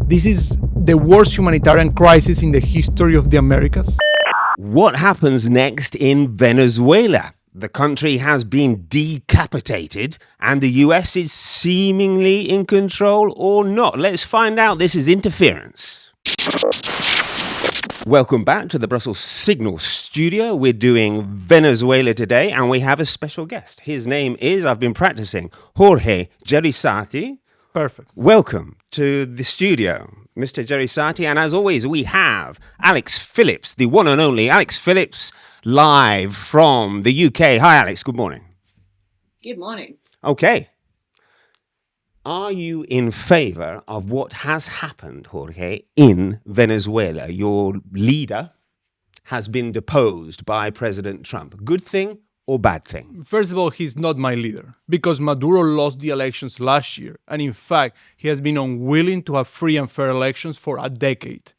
This is the worst humanitarian crisis in the history of the Americas. What happens next in Venezuela? The country has been decapitated and the US is seemingly in control or not. Let's find out. This is Interference. Welcome back to the Brussels Signal studio. We're doing Venezuela today and we have a special guest. His name is, I've been practicing, Jorge Jraissati. Perfect. Welcome to the studio, Mr. Jraissati. And as always, we have Alex Phillips, the one and only Alex Phillips, live from the UK. Hi, Alex. Good morning. Good morning. Okay. Are you in favor of what has happened, Jorge, in Venezuela? Your leader has been deposed by President Trump. Good thing or bad thing? First of all, he's not my leader because Maduro lost the elections last year. And in fact, he has been unwilling to have free and fair elections for a decade.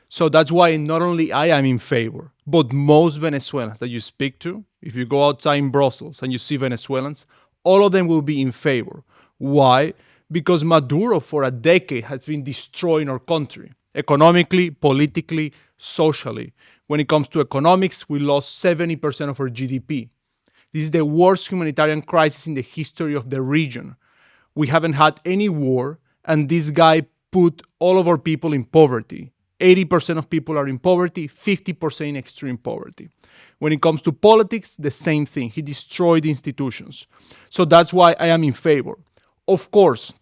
So that's why not only I am in favor, but most Venezuelans that you speak to, if you go outside in Brussels and you see Venezuelans, all of them will be in favor. Why? Because Maduro for a decade has been destroying our country, economically, politically, socially. When it comes to economics, we lost 70% of our GDP. This is the worst humanitarian crisis in the history of the region. We haven't had any war, and this guy put all of our people in poverty. 80% of people are in poverty, 50% in extreme poverty. When it comes to politics, the same thing. He destroyed institutions. So that's why I am in favor. Of course,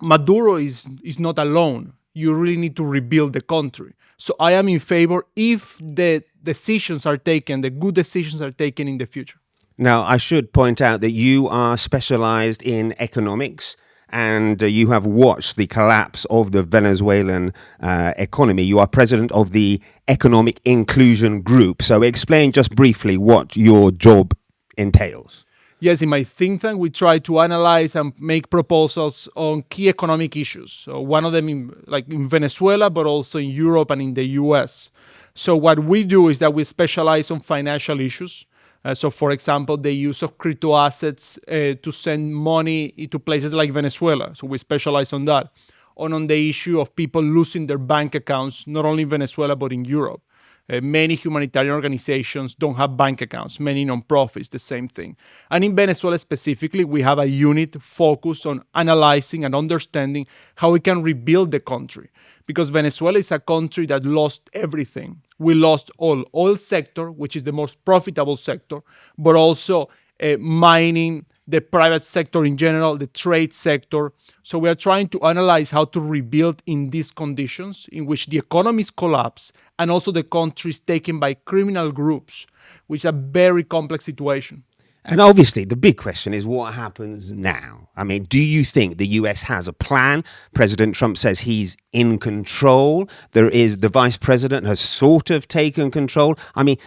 Maduro is not alone. You really need to rebuild the country. So I am in favor if the decisions are taken, the good decisions are taken in the future. Now, I should point out that you are specialized in economics and you have watched the collapse of the Venezuelan economy. You are president of the Economic Inclusion Group. So explain just briefly what your job entails. Yes, in my think tank, we try to analyze and make proposals on key economic issues. So one of them in Venezuela, but also in Europe and in the US. So what we do is that we specialize on financial issues. So, for example, the use of crypto assets to send money to places like Venezuela. So we specialize on that. On the issue of people losing their bank accounts, not only in Venezuela, but in Europe. Many humanitarian organizations don't have bank accounts. Many nonprofits, the same thing. And in Venezuela specifically, we have a unit focused on analyzing and understanding how we can rebuild the country. Because Venezuela is a country that lost everything. We lost all oil sector, which is the most profitable sector, but also mining, the private sector in general, the trade sector. So we are trying to analyze how to rebuild in these conditions in which the economies collapse and also the country is taken by criminal groups, which is a very complex situation. And obviously, the big question is what happens now? I mean, do you think the US has a plan? President Trump says he's in control. The vice president has sort of taken control. I mean,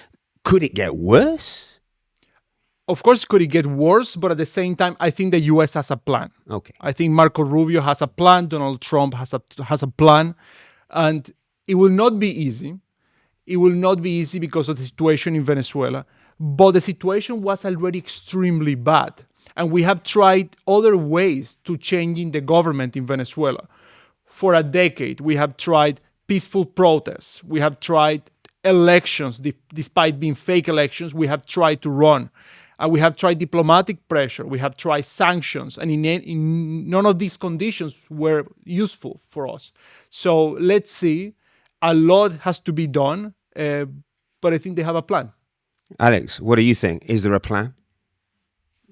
could it get worse? Of course, could it get worse? But at the same time, I think the US has a plan. Okay. I think Marco Rubio has a plan. Donald Trump has a plan. And it will not be easy. It will not be easy because of the situation in Venezuela. But the situation was already extremely bad. And we have tried other ways to changing the government in Venezuela. For a decade, we have tried peaceful protests. We have tried elections, despite being fake elections, we have tried to run. And we have tried diplomatic pressure. We have tried sanctions. And in none of these conditions were useful for us. So let's see. A lot has to be done. But I think they have a plan. Alex, what do you think? Is there a plan?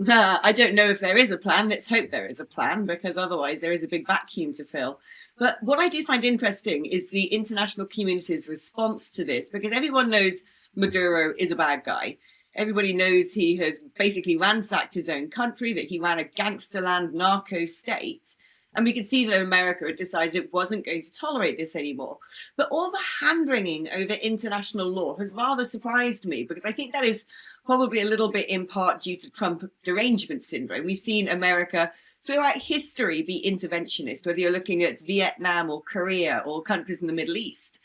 I don't know if there is a plan. Let's hope there is a plan, because otherwise there is a big vacuum to fill. But what I do find interesting is the international community's response to this, because everyone knows Maduro is a bad guy. Everybody knows he has basically ransacked his own country, that he ran a gangsterland narco state. And we could see that America had decided it wasn't going to tolerate this anymore. But all the hand-wringing over international law has rather surprised me, because I think that is probably a little bit in part due to Trump derangement syndrome. We've seen America throughout history be interventionist, whether you're looking at Vietnam or Korea or countries in the Middle East.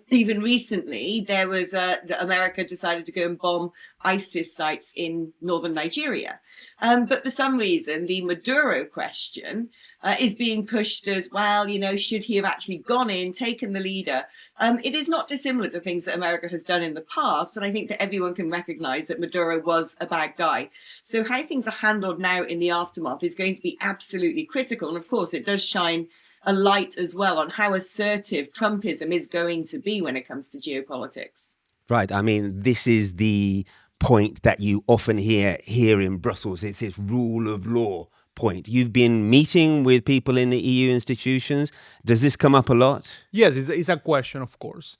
Even recently, there was America decided to go and bomb ISIS sites in northern Nigeria. But for some reason, the Maduro question is being pushed as, well, should he have actually gone in, taken the leader? It is not dissimilar to things that America has done in the past. And I think that everyone can recognize that Maduro was a bad guy. So how things are handled now in the aftermath is going to be absolutely critical. And of course, it does shine a light as well on how assertive Trumpism is going to be when it comes to geopolitics. Right. I mean, this is the point that you often hear here in Brussels. It's this rule of law point. You've been meeting with people in the EU institutions. Does this come up a lot? Yes, it's a question, of course.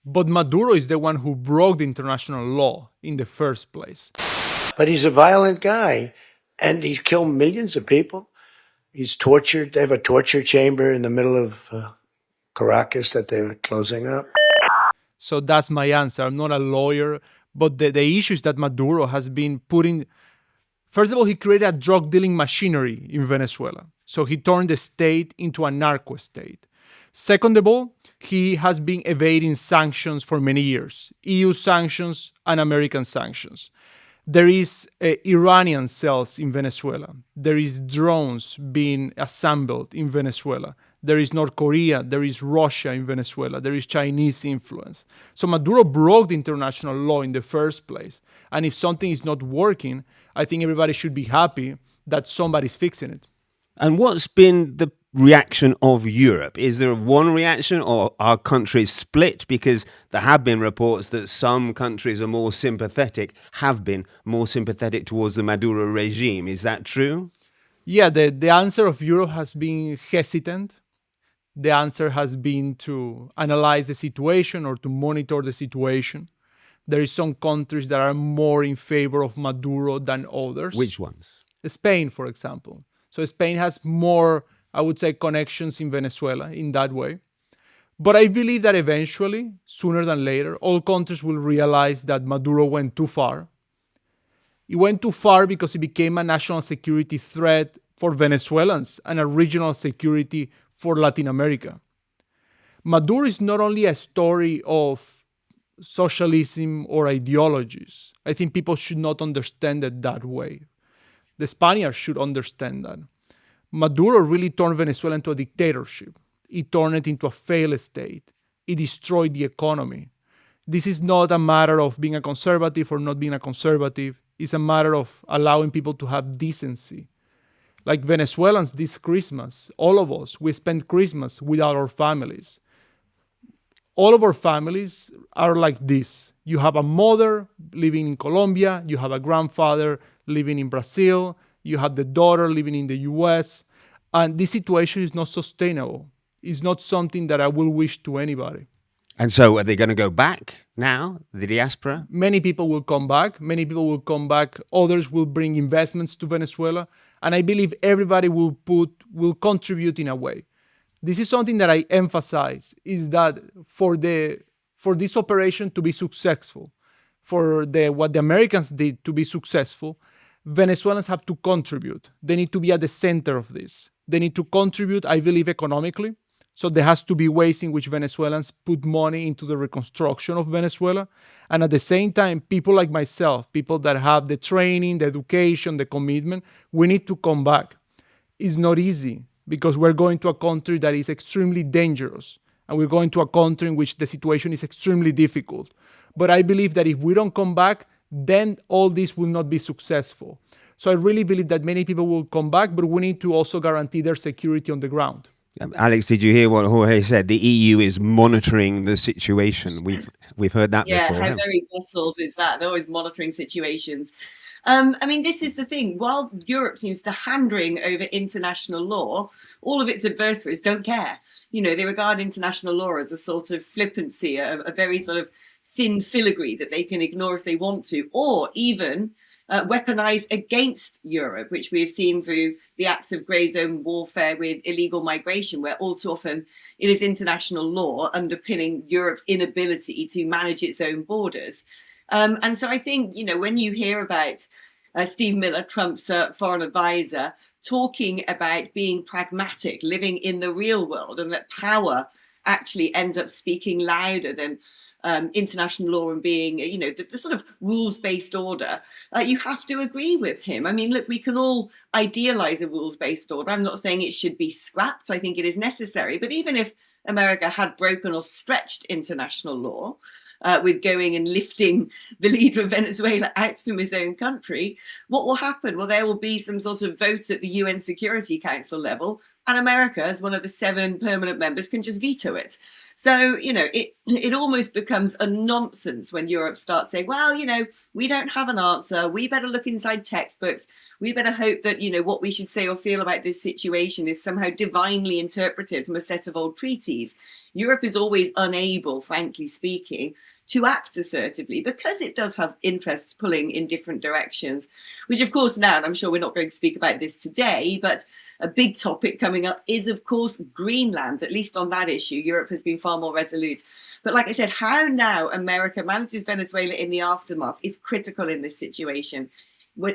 But Maduro is the one who broke the international law in the first place. But he's a violent guy, and he's killed millions of people. He's tortured. They have a torture chamber in the middle of Caracas that they're closing up. So that's my answer. I'm not a lawyer, but the issue is that Maduro has been putting... First of all, he created a drug-dealing machinery in Venezuela. So he turned the state into a narco state. Second of all, he has been evading sanctions for many years, EU sanctions and American sanctions. There is Iranian cells in Venezuela. There is drones being assembled in Venezuela. There is North Korea. There is Russia in Venezuela. There is Chinese influence. So Maduro broke the international law in the first place. And if something is not working, I think everybody should be happy that somebody's fixing it. And what's been the reaction of Europe? Is there one reaction, or are countries split? Because there have been reports that some countries are more sympathetic, have been more sympathetic towards the Maduro regime. Is that true? Yeah, the answer of Europe has been hesitant. The answer has been to analyze the situation or to monitor the situation. There is some countries that are more in favor of Maduro than others. Which ones? Spain, for example. So Spain has more, I would say, connections in Venezuela in that way. But I believe that eventually, sooner than later, all countries will realize that Maduro went too far. He went too far because he became a national security threat for Venezuelans and a regional security for Latin America. Maduro is not only a story of socialism or ideologies. I think people should not understand it that way. The Spaniards should understand that. Maduro really turned Venezuela into a dictatorship. He turned it into a failed state. He destroyed the economy. This is not a matter of being a conservative or not being a conservative. It's a matter of allowing people to have decency. Like Venezuelans this Christmas, all of us, we spend Christmas without our families. All of our families are like this. You have a mother living in Colombia, you have a grandfather living in Brazil, you have the daughter living in the US, and this situation is not sustainable. It's not something that I will wish to anybody. And so are they going to go back now, the diaspora? Many people will come back. Many people will come back. Others will bring investments to Venezuela. And I believe everybody will contribute in a way. This is something that I emphasize, is that for this operation to be successful, for what the Americans did to be successful, Venezuelans have to contribute. They need to be at the center of this. They need to contribute, I believe, economically. So there has to be ways in which Venezuelans put money into the reconstruction of Venezuela. And at the same time, people like myself, people that have the training, the education, the commitment, we need to come back. It's not easy because we're going to a country that is extremely dangerous. And we're going to a country in which the situation is extremely difficult. But I believe that if we don't come back, then all this will not be successful. So I really believe that many people will come back, but we need to also guarantee their security on the ground. Alex, did you hear what Jorge said? The EU is monitoring the situation. We've heard that before. Yeah, how very Brussels is that? They're always monitoring situations. I mean, this is the thing. While Europe seems to hand-wring over international law, all of its adversaries don't care. You know, they regard international law as a sort of flippancy, a very sort of thin filigree that they can ignore if they want to, or even weaponize against Europe, which we have seen through the acts of grey zone warfare with illegal migration, where all too often it is international law underpinning Europe's inability to manage its own borders. And so I think, you know, when you hear about Steve Miller, Trump's foreign advisor, talking about being pragmatic, living in the real world, and that power actually ends up speaking louder than international law and being, the sort of rules-based order, you have to agree with him. I mean, look, we can all idealize a rules-based order. I'm not saying it should be scrapped. I think it is necessary. But even if America had broken or stretched international law, with going and lifting the leader of Venezuela out from his own country, what will happen? Well, there will be some sort of vote at the UN Security Council level, and America, as one of the 7 permanent members, can just veto it. So, it almost becomes a nonsense when Europe starts saying, well, we don't have an answer. We better look inside textbooks. We better hope that, what we should say or feel about this situation is somehow divinely interpreted from a set of old treaties. Europe is always unable, frankly speaking, to act assertively because it does have interests pulling in different directions, which of course now, and I'm sure we're not going to speak about this today, but a big topic coming up is of course Greenland. At least on that issue, Europe has been far more resolute. But like I said, how now America manages Venezuela in the aftermath is critical in this situation.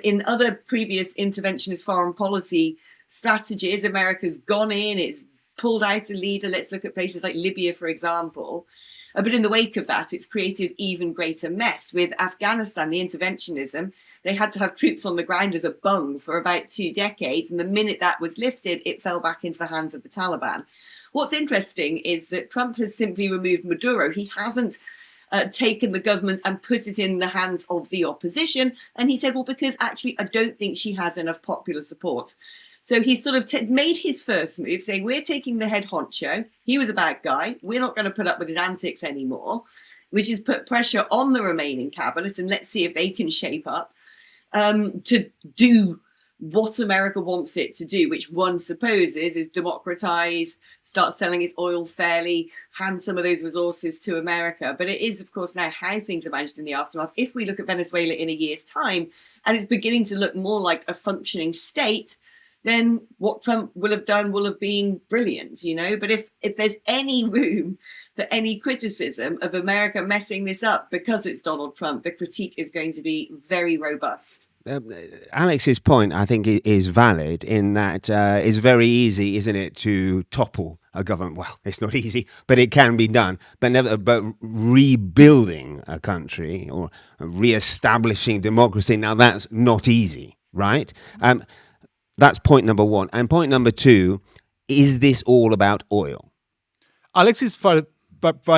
In other previous interventionist foreign policy strategies, America's gone in, it's pulled out a leader. Let's look at places like Libya, for example. But in the wake of that, it's created even greater mess. With Afghanistan, the interventionism, they had to have troops on the ground as a bung for about 2 decades. And the minute that was lifted, it fell back into the hands of the Taliban. What's interesting is that Trump has simply removed Maduro. He hasn't taken the government and put it in the hands of the opposition. And he said, well, because actually, I don't think she has enough popular support. So he sort of made his first move, saying, we're taking the head honcho. He was a bad guy. We're not going to put up with his antics anymore, which is put pressure on the remaining cabinet. And let's see if they can shape up to do what America wants it to do, which one supposes is democratize, start selling its oil fairly, hand some of those resources to America. But it is, of course, now how things are managed in the aftermath. If we look at Venezuela in a year's time, and it's beginning to look more like a functioning state, then what Trump will have done will have been brilliant, But if there's any room for any criticism of America messing this up because it's Donald Trump, the critique is going to be very robust. Alex's point, I think, is valid in that it's very easy, isn't it, to topple a government. Well, it's not easy, but it can be done. But rebuilding a country or re-establishing democracy, now that's not easy, right? That's point number 1. And point number 2, is this all about oil? Alex is, by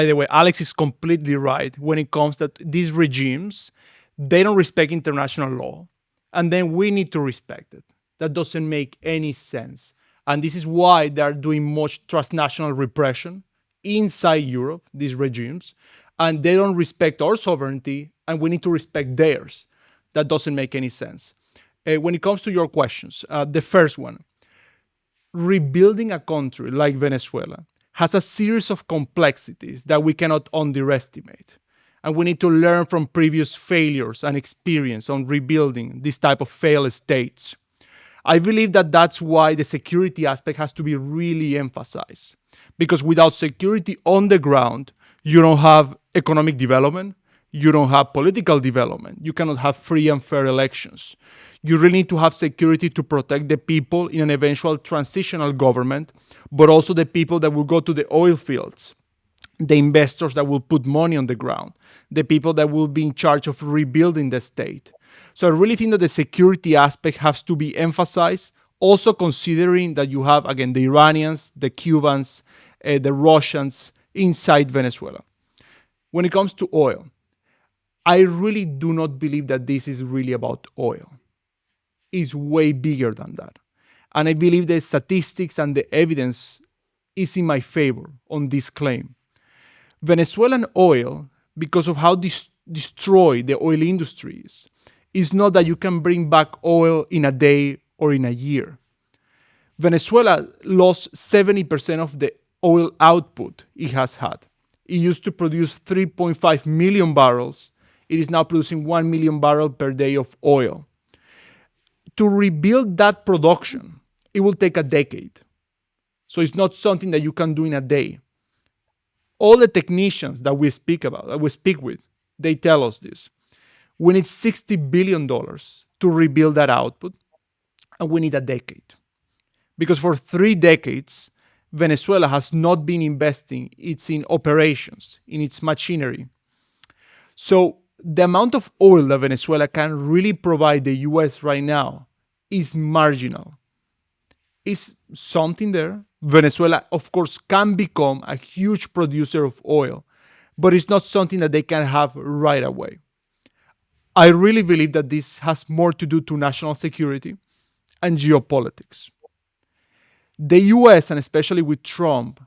the way, Alex is completely right when it comes that these regimes, they don't respect international law. And then we need to respect it. That doesn't make any sense. And this is why they're doing much transnational repression inside Europe, these regimes. And they don't respect our sovereignty, and we need to respect theirs. That doesn't make any sense. When it comes to your questions, the first one, rebuilding a country like Venezuela has a series of complexities that we cannot underestimate. And we need to learn from previous failures and experience on rebuilding this type of failed states. I believe that that's why the security aspect has to be really emphasized. Because without security on the ground, you don't have economic development, you don't have political development, you cannot have free and fair elections. You really need to have security to protect the people in an eventual transitional government, but also the people that will go to the oil fields, the investors that will put money on the ground, the people that will be in charge of rebuilding the state. So I really think that the security aspect has to be emphasized, also considering that you have, again, the Iranians, the Cubans, the Russians inside Venezuela. When it comes to oil, I really do not believe that this is really about oil. It's way bigger than that. And I believe the statistics and the evidence is in my favor on this claim. Venezuelan oil, because of how destroyed the oil industry is not that you can bring back oil in a day or in a year. Venezuela lost 70% of the oil output it has had. It used to produce 3.5 million barrels. It is now producing 1 million barrels per day of oil. To rebuild that production, it will take a decade. So it's not something that you can do in a day. All the technicians that we speak with, they tell us this. We need $60 billion to rebuild that output, and we need a decade. Because for 3 decades, Venezuela has not been investing. It's in operations, in its machinery. So the amount of oil that Venezuela can really provide the US right now is marginal. Is something there. Venezuela, of course, can become a huge producer of oil, but it's not something that they can have right away. I really believe that this has more to do to national security and geopolitics. The US, and especially with Trump,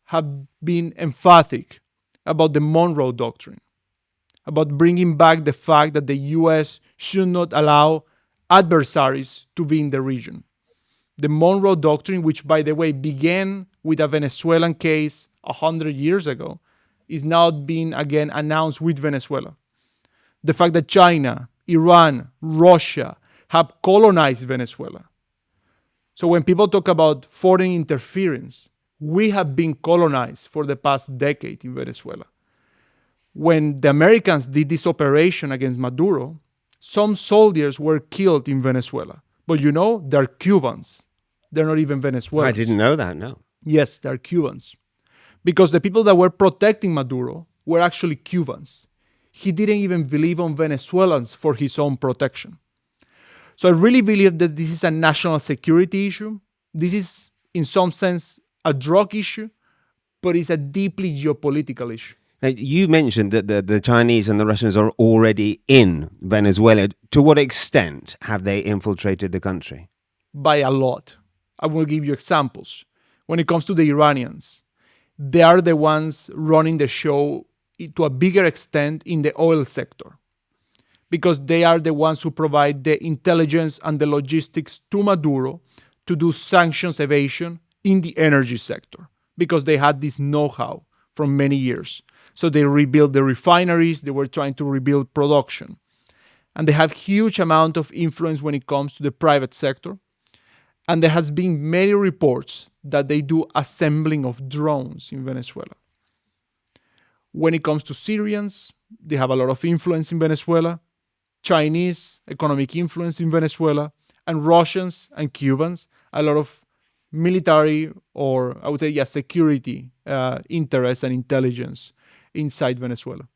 have been emphatic about the Monroe Doctrine, about bringing back the fact that the US should not allow adversaries to be in the region. The Monroe Doctrine, which, by the way, began with a Venezuelan case 100 years ago, is now being again announced with Venezuela. The fact that China, Iran, Russia have colonized Venezuela. So when people talk about foreign interference, we have been colonized for the past decade in Venezuela. When the Americans did this operation against Maduro, some soldiers were killed in Venezuela. But they're Cubans. They're not even Venezuelans. I didn't know that, no. Yes, they're Cubans. Because the people that were protecting Maduro were actually Cubans. He didn't even believe on Venezuelans for his own protection. So I really believe that this is a national security issue. This is, in some sense, a drug issue, but it's a deeply geopolitical issue. Now, you mentioned that the Chinese and the Russians are already in Venezuela. To what extent have they infiltrated the country? By a lot. I will give you examples. When it comes to the Iranians, they are the ones running the show to a bigger extent in the oil sector, because they are the ones who provide the intelligence and the logistics to Maduro to do sanctions evasion in the energy sector, because they had this know-how from many years. So they rebuilt the refineries, they were trying to rebuild production. And they have huge amount of influence when it comes to the private sector. And there has been many reports that they do assembling of drones in Venezuela. When it comes to Syrians, they have a lot of influence in Venezuela, Chinese economic influence in Venezuela, and Russians and Cubans, a lot of military, or I would say, security interest and intelligence inside Venezuela.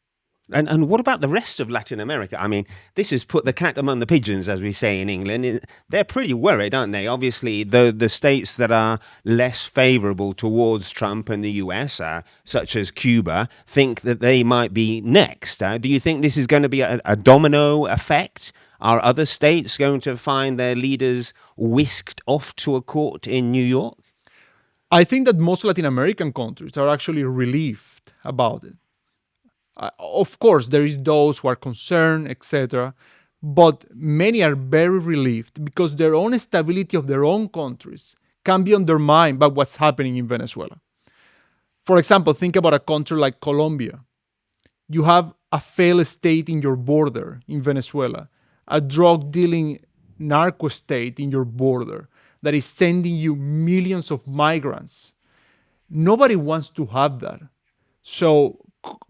And what about the rest of Latin America? I mean, this has put the cat among the pigeons, as we say in England. They're pretty worried, aren't they? Obviously, the states that are less favorable towards Trump and the US, such as Cuba, think that they might be next. Do you think this is going to be a domino effect? Are other states going to find their leaders whisked off to a court in New York? I think that most Latin American countries are actually relieved about it. Of course, there is those who are concerned, etc., but many are very relieved because their own stability of their own countries can be undermined by what's happening in Venezuela. For example, think about a country like Colombia. You have a failed state in your border in Venezuela, a drug-dealing narco state in your border that is sending you millions of migrants. Nobody wants to have that. So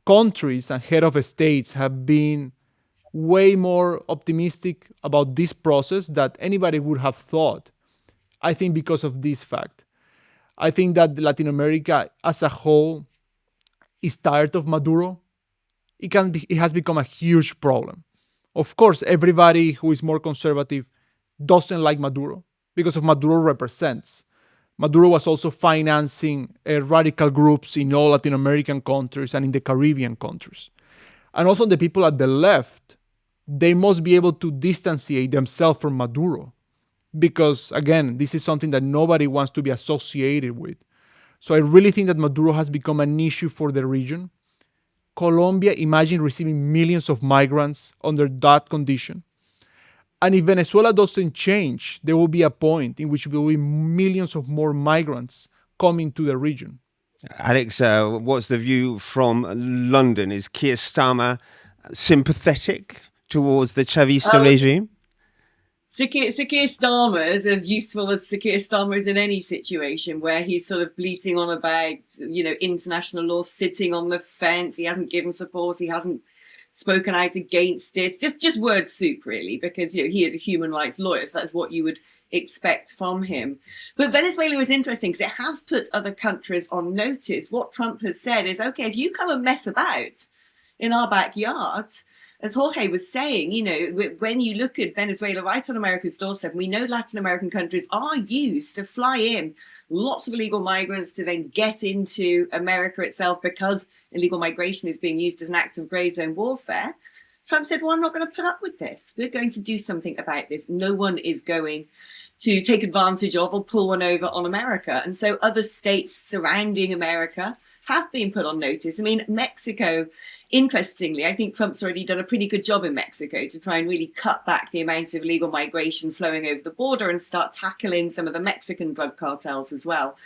countries and head of states have been way more optimistic about this process than anybody would have thought. I think because of this fact. I think that Latin America as a whole is tired of Maduro. It has become a huge problem. Of course, everybody who is more conservative doesn't like Maduro because of Maduro represents. Maduro was also financing radical groups in all Latin American countries and in the Caribbean countries. And also the people at the left, they must be able to distanciate themselves from Maduro because, again, this is something that nobody wants to be associated with. So I really think that Maduro has become an issue for the region. Colombia, imagine receiving millions of migrants under that condition. And if Venezuela doesn't change, there will be a point in which there will be millions of more migrants coming to the region. Alex, what's the view from London? Is Keir Starmer sympathetic towards the Chavista regime? Sir Keir Starmer is as useful as Sir Keir Starmer is in any situation where he's sort of bleating on about, international law, sitting on the fence. He hasn't given support. He hasn't spoken out against it. Just word soup, really, because he is a human rights lawyer. So that's what you would expect from him. But Venezuela is interesting because it has put other countries on notice. What Trump has said is, okay, if you come and mess about in our backyard, as Jorge was saying, you know, when you look at Venezuela right on America's doorstep, we know Latin American countries are used to fly in lots of illegal migrants to then get into America itself because illegal migration is being used as an act of grey zone warfare. Trump said, well, I'm not going to put up with this. We're going to do something about this. No one is going to take advantage of or pull one over on America. And so other states surrounding America have been put on notice. I mean, Mexico, interestingly, I think Trump's already done a pretty good job in Mexico to try and really cut back the amount of illegal migration flowing over the border and start tackling some of the Mexican drug cartels as well.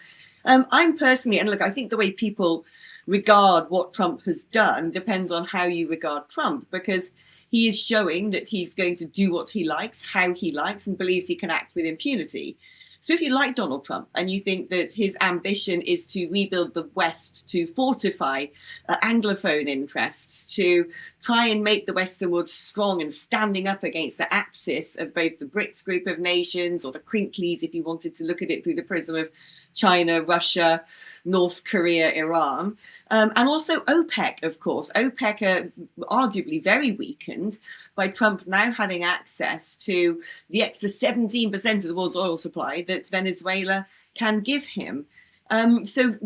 I'm personally, and look, I think the way people regard what Trump has done depends on how you regard Trump, because he is showing that he's going to do what he likes, how he likes, and believes he can act with impunity. So if you like Donald Trump and you think that his ambition is to rebuild the West, to fortify Anglophone interests, to try and make the Western world strong and standing up against the axis of both the BRICS group of nations or the Crinklies, if you wanted to look at it through the prism of China, Russia, North Korea, Iran, and also OPEC, of course. OPEC are arguably very weakened by Trump now having access to the extra 17% of the world's oil supply that Venezuela can give him. So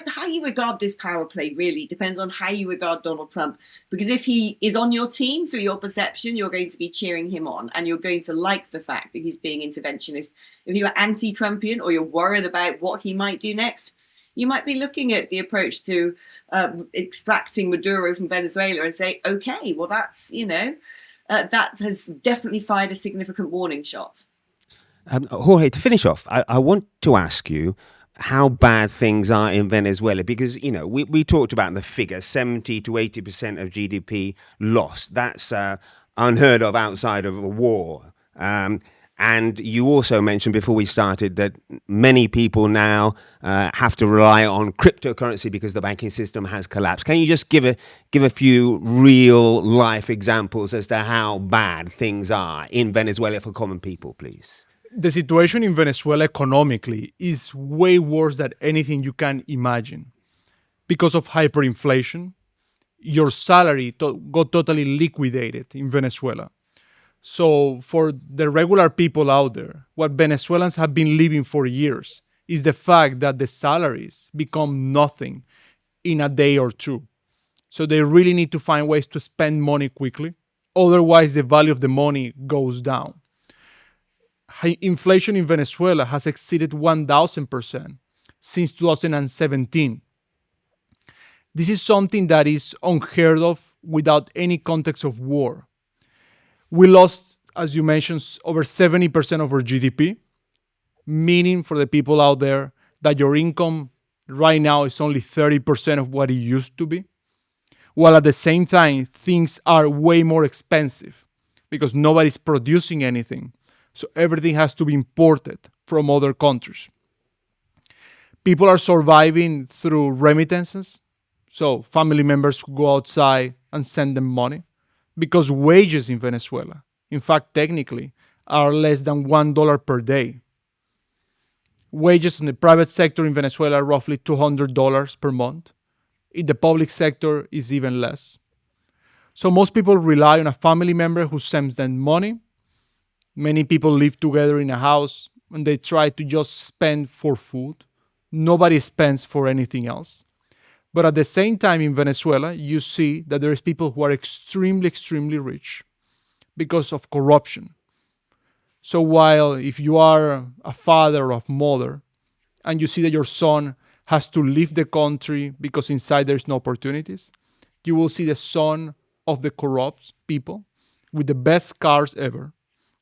how you regard this power play really depends on how you regard Donald Trump, because if he is on your team through your perception, you're going to be cheering him on and you're going to like the fact that he's being interventionist. If you're anti-Trumpian or you're worried about what he might do next, you might be looking at the approach to extracting Maduro from Venezuela and say, okay, well, that's, that has definitely fired a significant warning shot. Jorge, to finish off, I want to ask you how bad things are in Venezuela, because, we talked about the figure, 70 to 80% of GDP lost. That's unheard of outside of a war. And you also mentioned before we started that many people now have to rely on cryptocurrency because the banking system has collapsed. Can you just give a few real life examples as to how bad things are in Venezuela for common people, please? The situation in Venezuela economically is way worse than anything you can imagine. Because of hyperinflation, your salary got totally liquidated in Venezuela. So for the regular people out there, what Venezuelans have been living for years is the fact that the salaries become nothing in a day or two. So they really need to find ways to spend money quickly. Otherwise, the value of the money goes down. Inflation in Venezuela has exceeded 1,000% since 2017. This is something that is unheard of without any context of war. We lost, as you mentioned, over 70% of our GDP, meaning for the people out there that your income right now is only 30% of what it used to be, while at the same time, things are way more expensive because nobody's producing anything. So everything has to be imported from other countries. People are surviving through remittances, so family members who go outside and send them money, because wages in Venezuela, in fact, technically, are less than $1 per day. Wages in the private sector in Venezuela are roughly $200 per month. In the public sector, is even less. So most people rely on a family member who sends them money. Many people live together in a house and they try to just spend for food. Nobody spends for anything else. But at the same time in Venezuela, you see that there is people who are extremely, extremely rich because of corruption. So while if you are a father or a mother and you see that your son has to leave the country because inside there's no opportunities, you will see the son of the corrupt people with the best cars ever,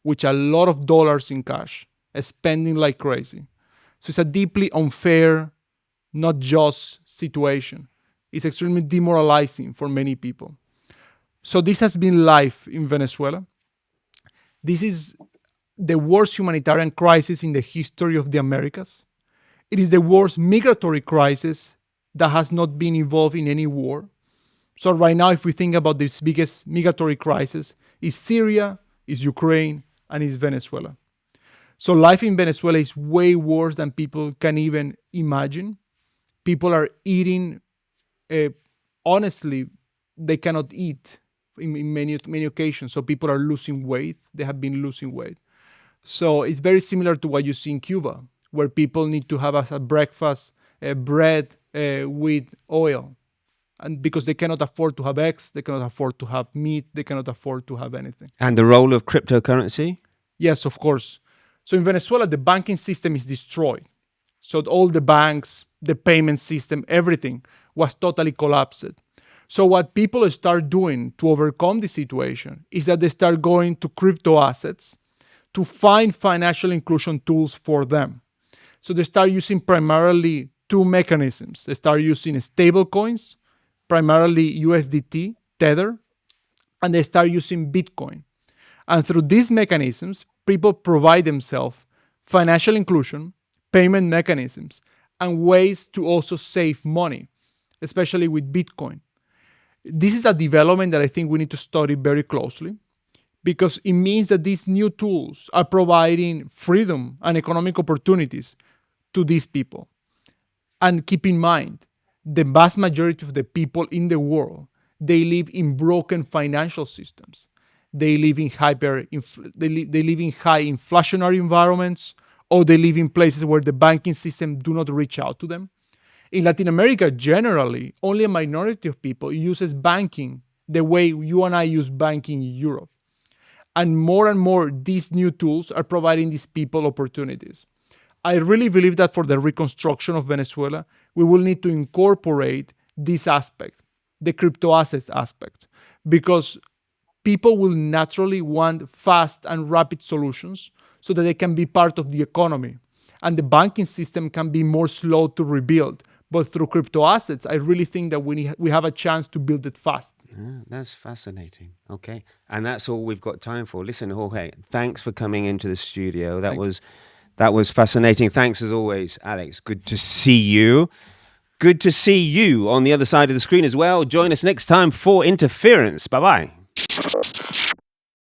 with a lot of dollars in cash, spending like crazy. So it's a deeply unfair, not just situation. It's extremely demoralizing for many people. So this has been life in Venezuela. This is the worst humanitarian crisis in the history of the Americas. It is the worst migratory crisis that has not been involved in any war. So right now, if we think about this biggest migratory crisis, is Syria, is Ukraine, and is Venezuela. So life in Venezuela is way worse than people can even imagine. People are eating, honestly, they cannot eat in many occasions. So people are losing weight. They have been losing weight. So it's very similar to what you see in Cuba, where people need to have as a breakfast bread with oil. And because they cannot afford to have eggs, they cannot afford to have meat, they cannot afford to have anything. And the role of cryptocurrency? Yes, of course. So in Venezuela, the banking system is destroyed. So all the banks, the payment system, everything was totally collapsed. So what people start doing to overcome the situation is that they start going to crypto assets to find financial inclusion tools for them. So they start using primarily two mechanisms. They start using stable coins, primarily USDT, Tether, and they start using Bitcoin. And through these mechanisms, people provide themselves financial inclusion, payment mechanisms, and ways to also save money, especially with Bitcoin. This is a development that I think we need to study very closely because it means that these new tools are providing freedom and economic opportunities to these people. And keep in mind, the vast majority of the people in the world, they live in broken financial systems. They live in they live in high inflationary environments, or they live in places where the banking system do not reach out to them. In Latin America, generally, only a minority of people uses banking the way you and I use banking in Europe. And more, these new tools are providing these people opportunities. I really believe that for the reconstruction of Venezuela, we will need to incorporate this aspect, the crypto assets aspect, because people will naturally want fast and rapid solutions so that they can be part of the economy. And the banking system can be more slow to rebuild. But through crypto assets, I really think that we have a chance to build it fast. Yeah, that's fascinating. Okay. And that's all we've got time for. Listen, Jorge, thanks for coming into the studio. That was fascinating. Thanks as always, Alex. Good to see you. Good to see you on the other side of the screen as well. Join us next time for Interference. Bye-bye.